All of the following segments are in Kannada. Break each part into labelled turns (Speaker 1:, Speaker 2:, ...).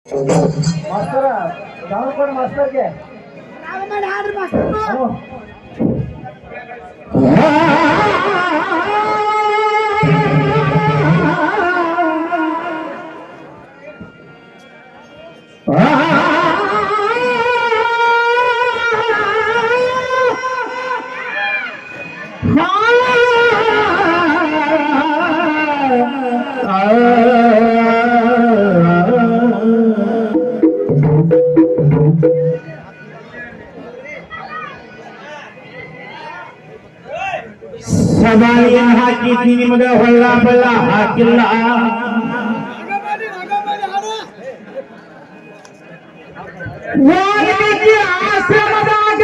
Speaker 1: ಮಾಸ್ತರ ಜಾವರ್ಕೋಣ ಮಾಸ್ತರ್ಗೆ
Speaker 2: ಆರ್ಡ್ರ್ ಮಾಸ್ತರ
Speaker 3: ಸಭಾಯ ಹಾಕಿದ್ನಿ ನಿಮಗ ಹೊಳ್ಳ ಬಳ್ಳ ಹಾಕಿಲ್ಲ ವಾಲ್ಮೀಕಿ ಆಶ್ರಮದಾಗ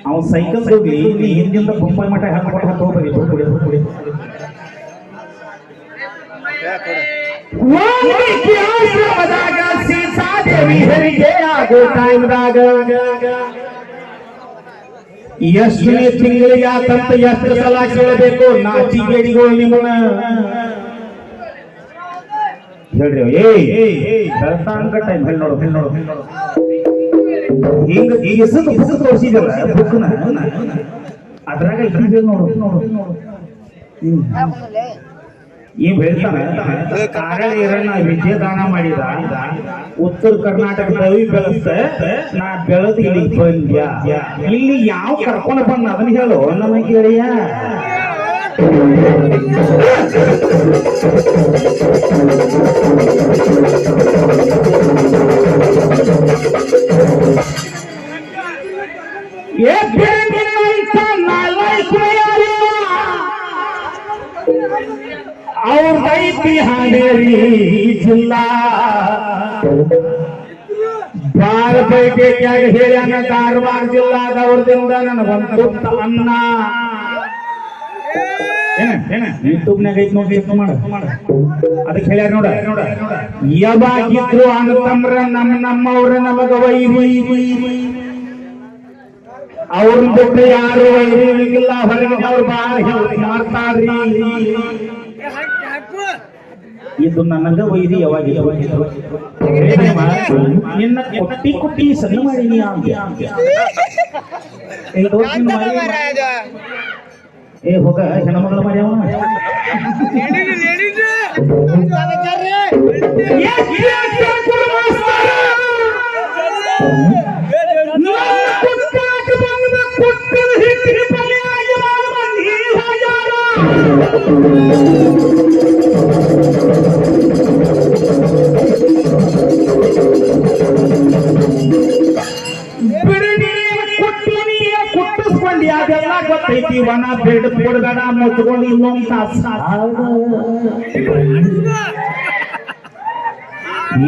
Speaker 3: ಅವ ಸೈಕಲ್ ಹೋಗಿ ನೀ ಹಿಂದಿಂದ ಬೊಂಬೈ ಮಠ ಹಾಕೊಂಡು ಹೋಗ್ಬೇಕು ವಾಲ್ಮೀಕಿ ಆಶ್ರಮದಾಗ ಸೀತಾದೇವಿ ಹೆರಿಗೆ ಆಗೋ ಟೈಮ್ದಾಗ ಎಷ್ಟನೇ ತಿಂಗಳಿಗೆ ಆತಂತ ಎಷ್ಟು ಸಲ ಕೇಳಬೇಕು ನಾಚಿಗೇಡಿಗಳು ನಿಮ್ಮನ್ನ ಹೇಳ್ರಿ ಬೆಳ್ತಾಂಗ ಟೈಮ್ ನೋಡು ಹಿಂಗ ಈಗ ಬುಕ್ ತೋರಿಸಿದಲ್ಲ ಬುಕ್ನ ಅದ್ರಾಗ ಹಿಂಗ ನೋಡು ಏನ್ ಹೇಳ್ತಾನೆ ಕಾರಣ ವಿದ್ಯಾದಾನ ಮಾಡಿದ ಉತ್ತರ ಕರ್ನಾಟಕ ದವಿ ಬೆಳೆಸ್ತ ನಾ ಬೆಳೆದು ಇಲ್ಲಿ ಬಂದ್ಯಾ ಇಲ್ಲಿ ಯಾವ ಕರ್ಕೊಂಡು ಬಂದ ಅದನ್ನ ಹೇಳು ನಮಗೆ ಕೇಳಿಯ ಅವ್ರದೈತಿ ಹಾವೇರಿ ಜಿಲ್ಲಾ ಬಾರಪೇಟೆಯಾಗ ಹೇಳ್ಯಾನ ಧಾರವಾಡ ಜಿಲ್ಲಾದವ್ರದಿಂದ ನನಗೊಂದು ಅನ್ನ ಯೂಟ್ಯೂಬ್ನಾಗ ಐತಿ ನೋಡಿ ಮಾಡ ಅದಕ್ಕೆ ಹೇಳ್ಯಾರ ನೋಡ ಯಾವಾಗಿದ್ರು ಅಂತಂದ್ರ ನಮ್ಮವ್ರ ನಮಗ ವೈರಿ ಅವ್ರನ್ನ ಬಿಟ್ಟರೆ ಯಾರು ವೈರಿಗಿಲ್ಲ ಹೊರಗೆ ಅವ್ರು ಮಾಡ್ತಾರ್ರಿ ಇದು ನನಗ ವೈರಿ ಯಾವಾಗಿದ್ರು ನಿನ್ನ ಕೊಟ್ಟಿ ಸಣ್ಣ ಮಾಡೀನಿ ಏ ಹೋಗ ಹೆಣ್ಮಗಳ ಮಾಡ್ಯಾವ ವನ ಬೆಡ್ ಬಿಡಗಡ ಮುಚ್ಕೊಂಡು ಇನ್ನೊಂದು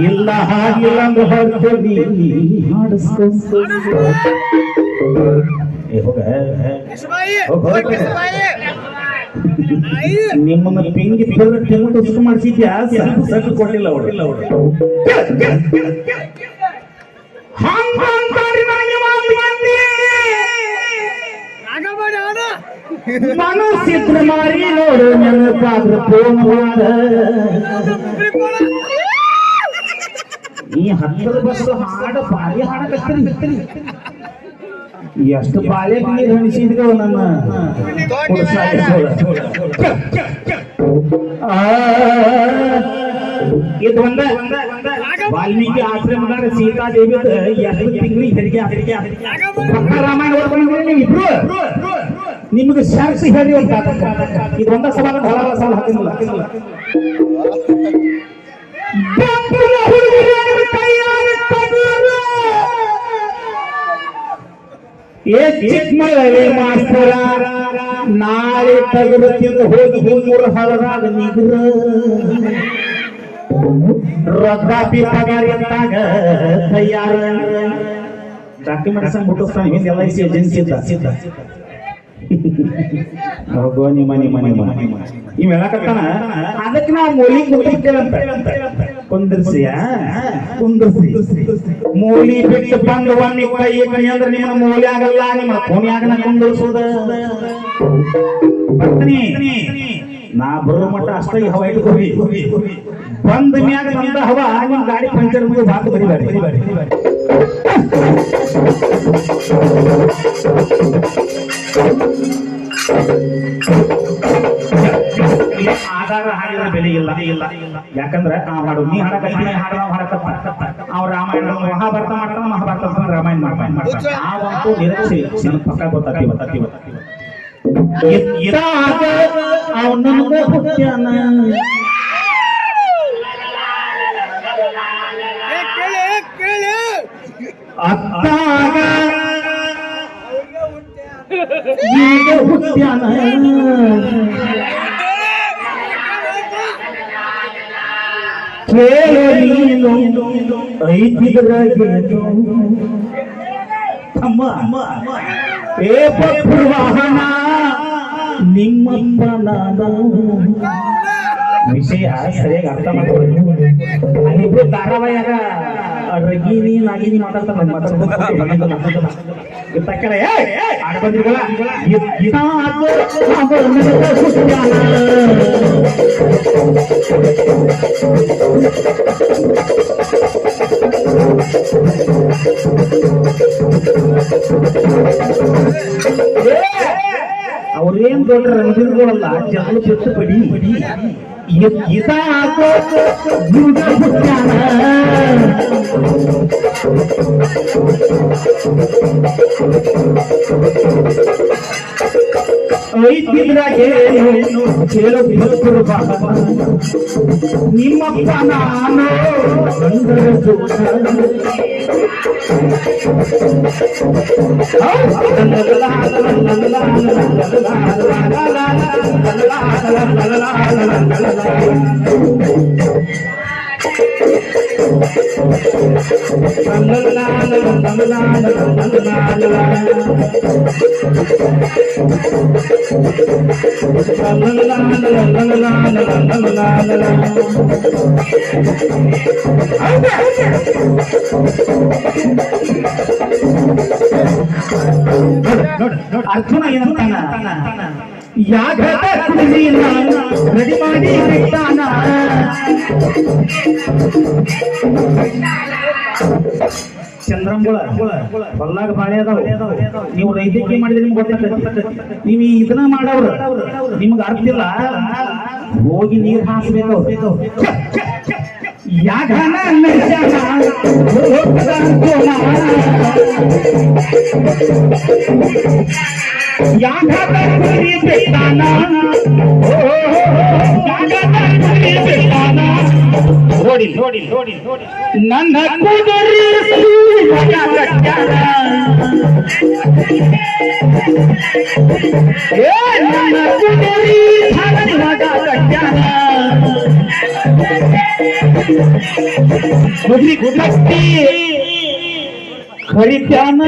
Speaker 3: ಇಲ್ಲ ಹಾಗಿಲ್ಲ ಅಂದ್ರೆ ಹೊರತೋಗಿ ನಿಮ್ಮನ್ನ ಪಿಂಗಿ ಟುಸ್ಕು ಮಾಡಿಸಿದ್ಯಾ ಸಟ್ಟು ಕೊಟ್ಟಿಲ್ಲ ಮನಸ್ಸಿದ್ರೆ ಮಾರಿ ನೋಡು ನೆನಪಾದ್ರೆ ಫೋನ್ ಮಾಡ ಈ 10 ಬಸ್ ಹಾಡು ಬಾರಿ ಹಾಡಕತ್ತೀರಿ ಎಷ್ಟು ಬಾಳೆ ನೀರು ಹಣಿಸಿದ್ರು ನನ್ನ ಇದು ಒಂದ ವಾಲ್ಮೀಕಿ ಆಶ್ರಮದಾಗ ಸೀತಾದೇವಿ ಎಷ್ಟು ತಿಂಗಳಿಗೆ ಹೆರಿಗೆ ರಾಮಾಯಣ ಓದ್ಕೊಂಡಿದ್ದೀರಿ ನೀವು ಇಬ್ರು ನಿಮಗೆ ಶಾಂತಿ ಹೇಳಿ ಇದು ಒಂದ ಸವಾಲ ಸವಾಲ ಹಾಕಿಲ್ಲ ಮಾಸ್ತರ ನಾಳೆ ತಗರುತ್ತಿಂದ ಹೋಗಿ ಮೂರು ಹಲರಾಗ ನಿಗ್ರ ರೊದ್ದಾಪಿ ಪಗಾರ ಎಂದಾಗ ತಯಾರ ಡಾಕ್ಯುಮೆಂಟ್ಸ್ ಮುಟ್ಟಿಸ್ತಾನೆ ಹಿಂದೆ LIC ಏಜೆನ್ಸಿ ಸಿದ್ಧ ಹೋಗೋ ನಿಮ್ಮ ಇವ್ ಹೇಳಕತ್ತಾನ ಅದಕ್ಕೆ ನಾವು ಮೂಲಿ ಕುಂದಿರ್ತೇವಂತ ಕುಂದಿರ್ಸಿ ಮೂಲಿ ಬಿಟ್ಟು ಬಂದು ಒಮ್ಮೆ ಕೈ ಅಂದ್ರೆ ನಿಮ್ಮ ಮೂಲಿ ಆಗಲ್ಲ ನಿಮ್ಮ ಕೋಣಿಯಾಗ ಕುಂದಿರ್ಸೋದ ಬರ್ತೀನಿ ನಾ ಬರೋ ಮಟ್ಟ ಅಷ್ಟೇ ಹವಾ ಇಟ್ಕೋರಿ ಬಂದ ಮ್ಯಾಗ ನಂದ ಹವಾ ನಿಮ್ ಗಾಡಿ ಪಂಚರ್ ಮುಗಿ ಬಾತ್ ಬರಿಬೇಡಿ ಆಧಾರ ಹಾಡಿದ್ರೆ ಬೆಲೆ ಇಲ್ಲ ಯಾಕಂದ್ರೆ ಆ ಹಾಡು ನೀ ಹಾಡಕತ್ತೀನಿ ಹಾಡು ನಾವು ಹಾಡಕತ್ತ ಅವ್ರ ರಾಮಾಯಣ ಮಹಾಭಾರತ ಮಾಡ್ತಾನ ಮಹಾಭಾರತ ರಾಮಾಯಣ ಮಾಡ್ತಾನೆ ಆವಂತೂ ನಿರೀಕ್ಷೆ ನನ್ನ ಪಕ್ಕ ಗೊತ್ತಾಗ್ತಿ ಅವನ ಹುಟ್ಟ್ಯಾನ
Speaker 2: ಕೇಳಿ
Speaker 3: ಅತ್ತಾಗ ಈಗ ಹುಟ್ಟ್ಯಾನ ಕೇಳೋ ನೀನು ಐತಿದ್ರಾಗೇನು ಅಮ್ಮ ಏ ವಾಹನ ನಿಮ್ಮಪ್ಪ ನಾನು ವಿಷಯ ಸರಿಯಾಗಿ ಅರ್ಥ ಮಾಡ್ಕೊಳ್ಳಿ ಇಬ್ರು ಧಾರಾವಾಹಿಯಾಗ ರಗಿನಿ ನಾಗಿನಿ ಮಾತಾಡ್ತಾರೆ ಅವ್ರೇನ್ ದೊಡ್ಡ ರಂಜಿನ್ಗಳಲ್ಲ ಜಗಳ ಬಿಟ್ಟು ಬಡಿ ಇದಾಗೋ ಯುಗ ಹುಟ್ಟ್ಯಾನ ಐತಿದ್ರಾಗೇನು ಕೇಳೋ ಬಿರುಕುರು ಬಾಬಾ ನಿಮ್ಮಪ್ಪ ನಾನು ಗಂಧರ ಜೋಡ ಅರ್ಜುನ ಏನಂತಾನ ಯಾಗ ರೆಡಿ ಮಾಡಿ ಬಿಟ್ಟಾನ ಚಂದ್ರಂಗುಳ ಹೊಲ್ಲಾಗ ಬಾಳೆ ಅದಾವ ನೀವು ರೈತಕ್ಕೆ ಮಾಡಿದ್ರೆ ನಿಮ್ಗೆ ಗೊತ್ತಾಗ್ತದೆ ನೀವು ಇದನ್ನ ಮಾಡವ್ರ ನಿಮ್ಗೆ ಅರ್ಥ ಇಲ್ಲ ಹೋಗಿ ನೀರ್ ಹಾಕ್ಬೇಕು ಯಾಗನ ನೋಡಿ ನೋಡಿ ನೋಡಿ ನೋಡಿ ನನ್ನ ಕುದುರೆ ನನ್ನ ಕುದುರೆ ಗುದ್ರಿ ಗುದ್ದಿ ಖರೀದ್ಯಾನ